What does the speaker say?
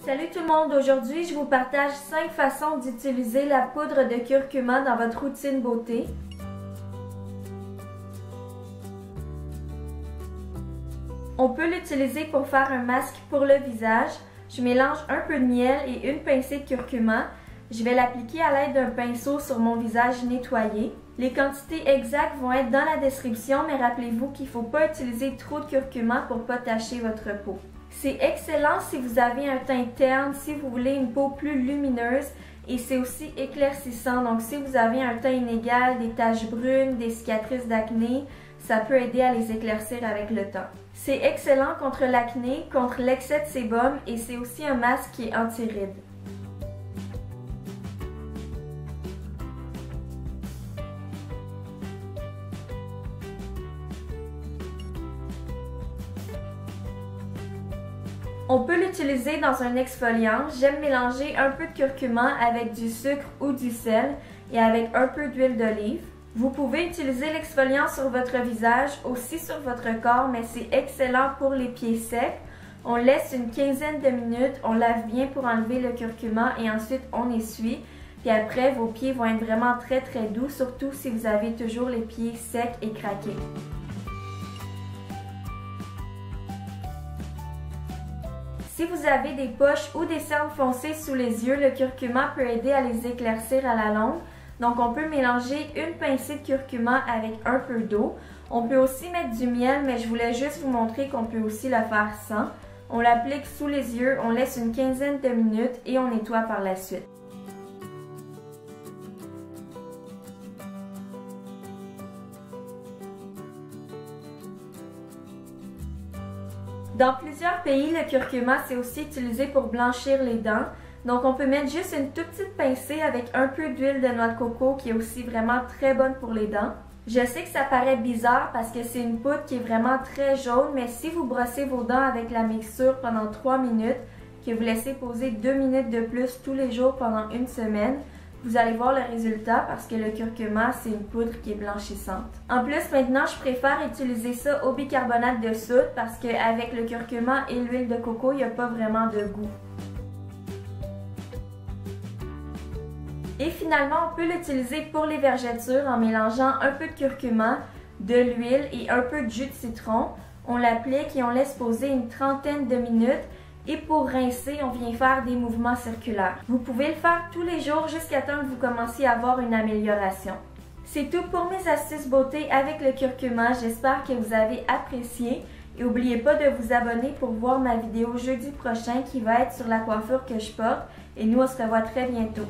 Salut tout le monde, aujourd'hui je vous partage 5 façons d'utiliser la poudre de curcuma dans votre routine beauté. On peut l'utiliser pour faire un masque pour le visage. Je mélange un peu de miel et une pincée de curcuma. Je vais l'appliquer à l'aide d'un pinceau sur mon visage nettoyé. Les quantités exactes vont être dans la description, mais rappelez-vous qu'il ne faut pas utiliser trop de curcuma pour ne pas tacher votre peau. C'est excellent si vous avez un teint terne, si vous voulez une peau plus lumineuse, et c'est aussi éclaircissant. Donc si vous avez un teint inégal, des taches brunes, des cicatrices d'acné, ça peut aider à les éclaircir avec le temps. C'est excellent contre l'acné, contre l'excès de sébum, et c'est aussi un masque qui est anti-rides. On peut l'utiliser dans un exfoliant. J'aime mélanger un peu de curcuma avec du sucre ou du sel et avec un peu d'huile d'olive. Vous pouvez utiliser l'exfoliant sur votre visage, aussi sur votre corps, mais c'est excellent pour les pieds secs. On laisse une quinzaine de minutes, on lave bien pour enlever le curcuma et ensuite on essuie. Puis après, vos pieds vont être vraiment très doux, surtout si vous avez toujours les pieds secs et craqués. Si vous avez des poches ou des cernes foncées sous les yeux, le curcuma peut aider à les éclaircir à la longue. Donc on peut mélanger une pincée de curcuma avec un peu d'eau. On peut aussi mettre du miel, mais je voulais juste vous montrer qu'on peut aussi le faire sans. On l'applique sous les yeux, on laisse une quinzaine de minutes et on nettoie par la suite. Dans plusieurs pays, le curcuma c'est aussi utilisé pour blanchir les dents. Donc on peut mettre juste une toute petite pincée avec un peu d'huile de noix de coco qui est aussi vraiment très bonne pour les dents. Je sais que ça paraît bizarre parce que c'est une poudre qui est vraiment très jaune, mais si vous brossez vos dents avec la mixture pendant 3 minutes, que vous laissez poser 2 minutes de plus tous les jours pendant une semaine, vous allez voir le résultat parce que le curcuma, c'est une poudre qui est blanchissante. En plus, maintenant, je préfère utiliser ça au bicarbonate de soude parce qu'avec le curcuma et l'huile de coco, il n'y a pas vraiment de goût. Et finalement, on peut l'utiliser pour les vergetures en mélangeant un peu de curcuma, de l'huile et un peu de jus de citron. On l'applique et on laisse poser une trentaine de minutes. Et pour rincer, on vient faire des mouvements circulaires. Vous pouvez le faire tous les jours jusqu'à temps que vous commenciez à avoir une amélioration. C'est tout pour mes astuces beauté avec le curcuma. J'espère que vous avez apprécié. Et n'oubliez pas de vous abonner pour voir ma vidéo jeudi prochain qui va être sur la coiffure que je porte. Et nous, on se revoit très bientôt.